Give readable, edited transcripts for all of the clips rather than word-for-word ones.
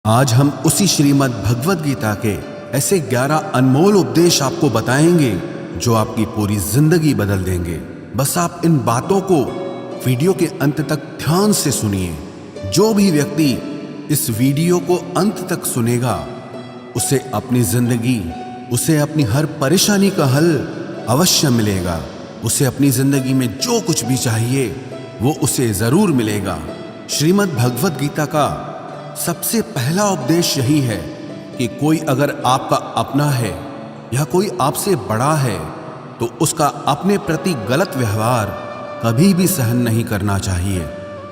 आज हम उसी श्रीमद् भगवद गीता के ऐसे 11 अनमोल उपदेश आपको बताएंगे जो आपकी पूरी जिंदगी बदल देंगे। बस आप इन बातों को वीडियो के अंत तक ध्यान से सुनिए। जो भी व्यक्ति इस वीडियो को अंत तक सुनेगा उसे अपनी जिंदगी, उसे अपनी हर परेशानी का हल अवश्य मिलेगा। उसे अपनी जिंदगी में जो कुछ भी चाहिए वो उसे जरूर मिलेगा। श्रीमद् भगवद गीता का सबसे पहला उपदेश यही है कि कोई अगर आपका अपना है या कोई आपसे बड़ा है तो उसका अपने प्रति गलत व्यवहार कभी भी सहन नहीं करना चाहिए।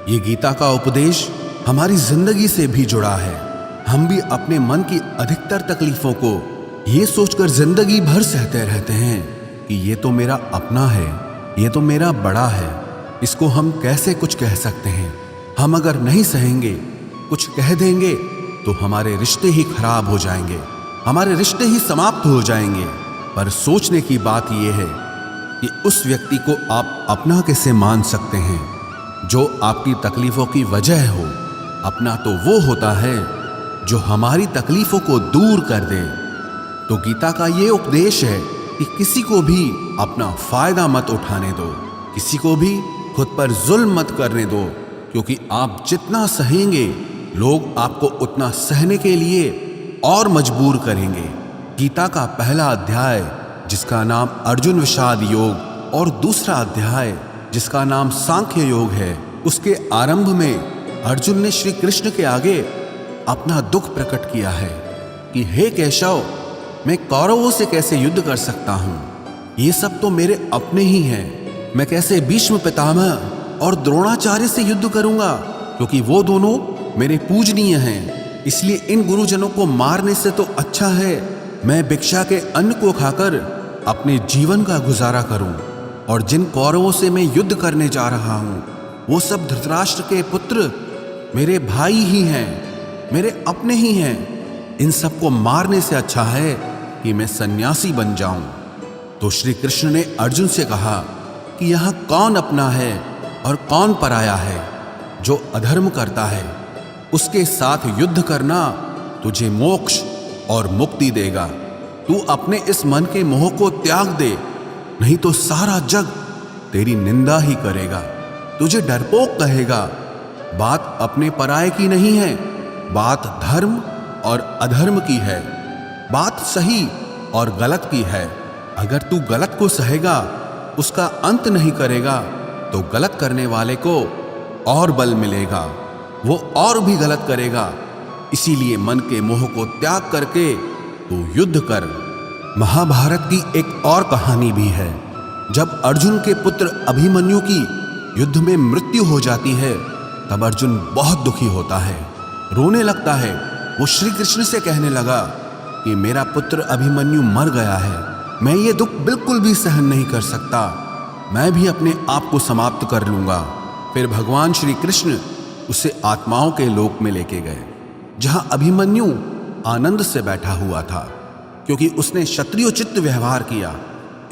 ये गीता का उपदेश हमारी जिंदगी से भी जुड़ा है। हम भी अपने मन की अधिकतर तकलीफों को ये सोचकर जिंदगी भर सहते रहते हैं कि ये तो मेरा अपना है, ये तो मेरा बड़ा है, इसको हम कैसे कुछ कह सकते हैं। हम अगर नहीं सहेंगे, कुछ कह देंगे तो हमारे रिश्ते ही खराब हो जाएंगे, हमारे रिश्ते ही समाप्त हो जाएंगे। पर सोचने की बात यह है कि उस व्यक्ति को आप अपना कैसे मान सकते हैं जो आपकी तकलीफों की वजह हो। अपना तो वो होता है जो हमारी तकलीफों को दूर कर दे। तो गीता का ये उपदेश है कि किसी को भी अपना फायदा मत उठाने दो, किसी को भी खुद पर जुल्म मत करने दो, क्योंकि आप जितना सहेंगे लोग आपको उतना सहने के लिए और मजबूर करेंगे। गीता का पहला अध्याय जिसका नाम अर्जुन विषाद योग और दूसरा अध्याय जिसका नाम सांख्य योग है, उसके आरंभ में अर्जुन ने श्री कृष्ण के आगे अपना दुख प्रकट किया है कि हे केशव, मैं कौरवों से कैसे युद्ध कर सकता हूं। ये सब तो मेरे अपने ही हैं। मैं कैसे भीष्म पितामह और द्रोणाचार्य से युद्ध करूंगा, क्योंकि वो दोनों मेरे पूजनीय हैं। इसलिए इन गुरुजनों को मारने से तो अच्छा है मैं भिक्षा के अन्न को खाकर अपने जीवन का गुजारा करूं। और जिन कौरवों से मैं युद्ध करने जा रहा हूं वो सब धृतराष्ट्र के पुत्र मेरे भाई ही हैं, मेरे अपने ही हैं। इन सबको मारने से अच्छा है कि मैं सन्यासी बन जाऊं। तो श्री कृष्ण ने अर्जुन से कहा कि यहां कौन अपना है और कौन पराया है। जो अधर्म करता है उसके साथ युद्ध करना तुझे मोक्ष और मुक्ति देगा। तू अपने इस मन के मोह को त्याग दे, नहीं तो सारा जग तेरी निंदा ही करेगा, तुझे डरपोक कहेगा। बात अपने पराये की नहीं है, बात धर्म और अधर्म की है, बात सही और गलत की है। अगर तू गलत को सहेगा, उसका अंत नहीं करेगा, तो गलत करने वाले को और बल मिलेगा, वो और भी गलत करेगा। इसीलिए मन के मोह को त्याग करके तू युद्ध कर। महाभारत की एक और कहानी भी है। जब अर्जुन के पुत्र अभिमन्यु की युद्ध में मृत्यु हो जाती है तब अर्जुन बहुत दुखी होता है, रोने लगता है। वो श्री कृष्ण से कहने लगा कि मेरा पुत्र अभिमन्यु मर गया है, मैं ये दुख बिल्कुल भी सहन नहीं कर सकता, मैं भी अपने आप को समाप्त कर लूंगा। फिर भगवान श्री कृष्ण उसे आत्माओं के लोक में लेके गए, जहां अभिमन्यु आनंद से बैठा हुआ था। क्योंकि उसने क्षत्रियोचित व्यवहार किया,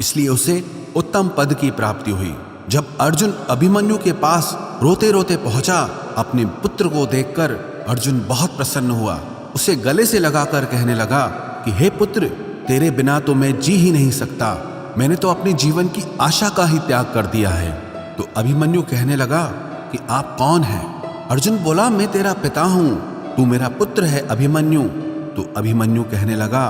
इसलिए उसे उत्तम पद की प्राप्ति हुई। जब अर्जुन अभिमन्यु के पास रोते रोते पहुंचा, अपने पुत्र को देखकर अर्जुन बहुत प्रसन्न हुआ। उसे गले से लगाकर कहने लगा कि हे पुत्र, तेरे बिना तो मैं जी ही नहीं सकता, मैंने तो अपने जीवन की आशा का ही त्याग कर दिया है। तो अभिमन्यु कहने लगा कि आप कौन हैं? अर्जुन बोला, मैं तेरा पिता हूं, तू मेरा पुत्र है अभिमन्यु। तो अभिमन्यु कहने लगा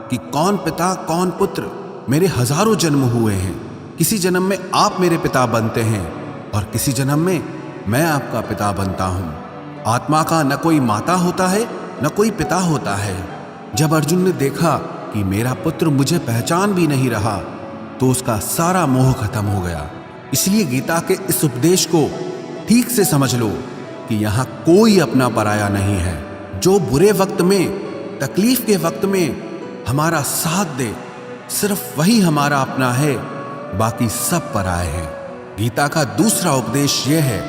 कि कौन पिता कौन पुत्र, मेरे हजारों जन्म हुए हैं। किसी जन्म में आप मेरे पिता बनते हैं और किसी जन्म में मैं आपका पिता बनता हूं। आत्मा का न कोई माता होता है न कोई पिता होता है। जब अर्जुन ने देखा कि मेरा पुत्र मुझे पहचान भी नहीं रहा तो उसका सारा मोह खत्म हो गया। इसलिए गीता के इस उपदेश को ठीक से समझ लो कि यहाँ कोई अपना पराया नहीं है। जो बुरे वक्त में, तकलीफ के वक्त में हमारा साथ दे, सिर्फ वही हमारा अपना है, बाकी सब पराये हैं। गीता का दूसरा उपदेश यह है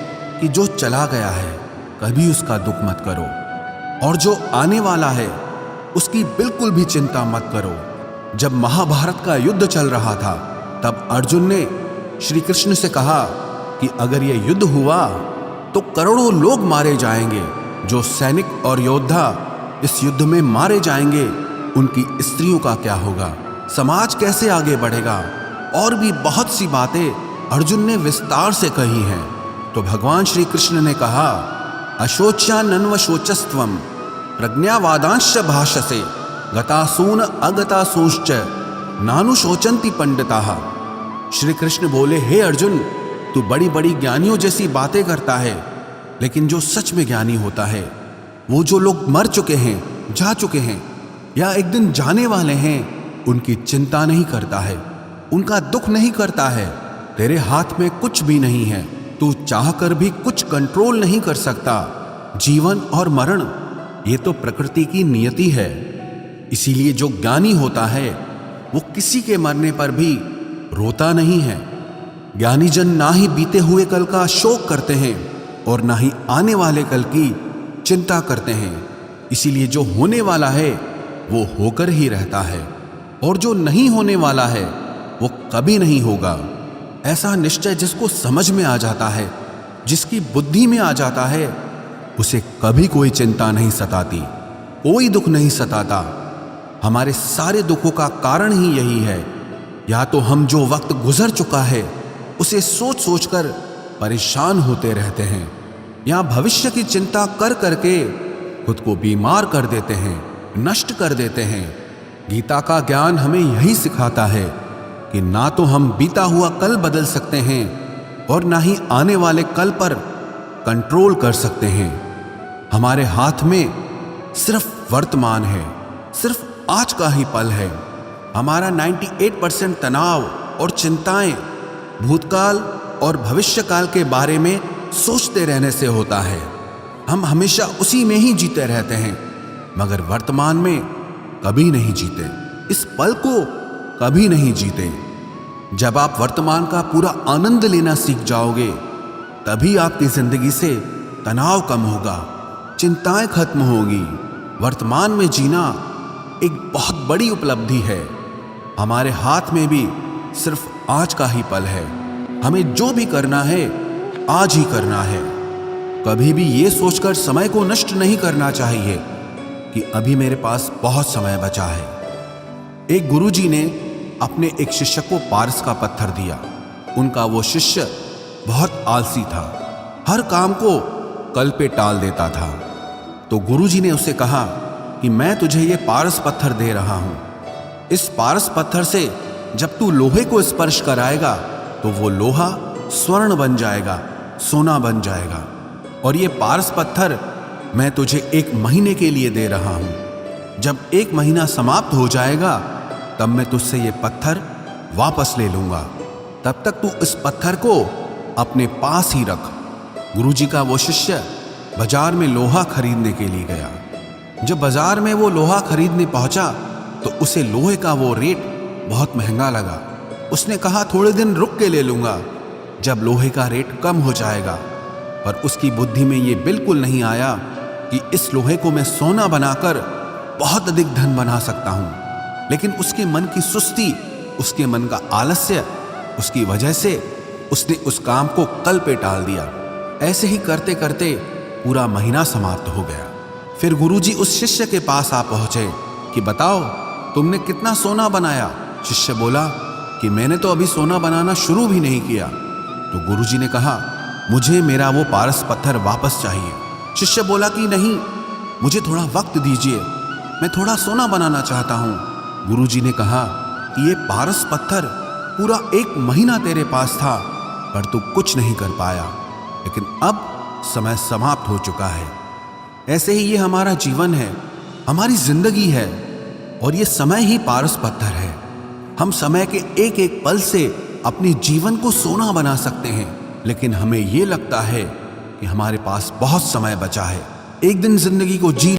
कि जो चला गया है कभी उसका दुख मत करो, और जो आने वाला है उसकी बिल्कुल भी चिंता मत करो। जब महाभारत का युद्ध चल रहा था तब अर्जुन ने श्री कृष्ण से कहा कि अगर यह युद्ध हुआ तो करोड़ों लोग मारे जाएंगे। जो सैनिक और योद्धा इस युद्ध में मारे जाएंगे, उनकी स्त्रियों का क्या होगा, समाज कैसे आगे बढ़ेगा, और भी बहुत सी बातें अर्जुन ने विस्तार से कही हैं। तो भगवान श्री कृष्ण ने कहा, अशोच्यानन्व शोचस्त्वम प्रज्ञावादांश भाषसे गतासून अगतासूश्च नानुशोचन्ति पंडिताः। श्री कृष्ण बोले, हे अर्जुन, तू बड़ी बड़ी ज्ञानियों जैसी बातें करता है, लेकिन जो सच में ज्ञानी होता है, वो जो लोग मर चुके हैं, जा चुके हैं या एक दिन जाने वाले हैं, उनकी चिंता नहीं करता है, उनका दुख नहीं करता है। तेरे हाथ में कुछ भी नहीं है, तू चाहकर भी कुछ कंट्रोल नहीं कर सकता। जीवन और मरण ये तो प्रकृति की नियति है। इसीलिए जो ज्ञानी होता है वो किसी के मरने पर भी रोता नहीं है। ज्ञानी जन ना ही बीते हुए कल का शोक करते हैं और ना ही आने वाले कल की चिंता करते हैं। इसीलिए जो होने वाला है वो होकर ही रहता है, और जो नहीं होने वाला है वो कभी नहीं होगा। ऐसा निश्चय जिसको समझ में आ जाता है, जिसकी बुद्धि में आ जाता है, उसे कभी कोई चिंता नहीं सताती, कोई दुख नहीं सताता। हमारे सारे दुखों का कारण ही यही है। या तो हम जो वक्त गुजर चुका है उसे सोच सोच कर परेशान होते रहते हैं, या भविष्य की चिंता कर करके खुद को बीमार कर देते हैं, नष्ट कर देते हैं। गीता का ज्ञान हमें यही सिखाता है कि ना तो हम बीता हुआ कल बदल सकते हैं और ना ही आने वाले कल पर कंट्रोल कर सकते हैं। हमारे हाथ में सिर्फ वर्तमान है, सिर्फ आज का ही पल है। हमारा 98% तनाव और चिंताएं भूतकाल और भविष्यकाल के बारे में सोचते रहने से होता है। हम हमेशा उसी में ही जीते रहते हैं, मगर वर्तमान में कभी नहीं जीते, इस पल को कभी नहीं जीते। जब आप वर्तमान का पूरा आनंद लेना सीख जाओगे, तभी आपकी जिंदगी से तनाव कम होगा, चिंताएं खत्म होगी। वर्तमान में जीना एक बहुत बड़ी उपलब्धि है। हमारे हाथ में भी सिर्फ आज का ही पल है। हमें जो भी करना है आज ही करना है। कभी भी ये सोचकर समय को नष्ट नहीं करना चाहिए कि अभी मेरे पास बहुत समय बचा है। एक गुरुजी ने अपने एक शिष्य को पारस का पत्थर दिया। उनका वो शिष्य बहुत आलसी था, हर काम को कल पे टाल देता था। तो गुरुजी ने उसे कहा कि मैं तुझे ये पारस पत्थर दे रहा हूं। इस पारस पत्थर से जब तू लोहे को स्पर्श कराएगा तो वो लोहा स्वर्ण बन जाएगा, सोना बन जाएगा। और ये पारस पत्थर मैं तुझे 1 महीने के लिए दे रहा हूं। जब 1 महीना समाप्त हो जाएगा तब मैं तुझसे ये पत्थर वापस ले लूंगा। तब तक तू इस पत्थर को अपने पास ही रख। गुरुजी का वो शिष्य बाजार में लोहा खरीदने के लिए गया। जब बाजार में वो लोहा खरीदने पहुंचा तो उसे लोहे का वो रेट बहुत महंगा लगा। उसने कहा थोड़े दिन रुक के ले लूंगा, जब लोहे का रेट कम हो जाएगा। पर उसकी बुद्धि में ये बिल्कुल नहीं आया कि इस लोहे को मैं सोना बनाकर बहुत अधिक धन बना सकता हूं। लेकिन उसके मन की सुस्ती, उसके मन का आलस्य, उसकी वजह से उसने उस काम को कल पे टाल दिया। ऐसे ही करते करते पूरा महीना समाप्त हो गया। फिर गुरुजी उस शिष्य के पास आ पहुंचे कि बताओ तुमने कितना सोना बनाया। शिष्य बोला कि मैंने तो अभी सोना बनाना शुरू भी नहीं किया। तो गुरुजी ने कहा मुझे मेरा वो पारस पत्थर वापस चाहिए। शिष्य बोला कि नहीं, मुझे थोड़ा वक्त दीजिए, मैं थोड़ा सोना बनाना चाहता हूँ। गुरुजी ने कहा कि ये पारस पत्थर पूरा 1 महीना तेरे पास था, पर तू कुछ नहीं कर पाया, लेकिन अब समय समाप्त हो चुका है। ऐसे ही ये हमारा जीवन है, हमारी जिंदगी है, और ये समय ही पारस पत्थर है। हम समय के एक एक पल से अपने जीवन को सोना बना सकते हैं, लेकिन हमें ये लगता है कि हमारे पास बहुत समय बचा है। एक दिन जिंदगी को जी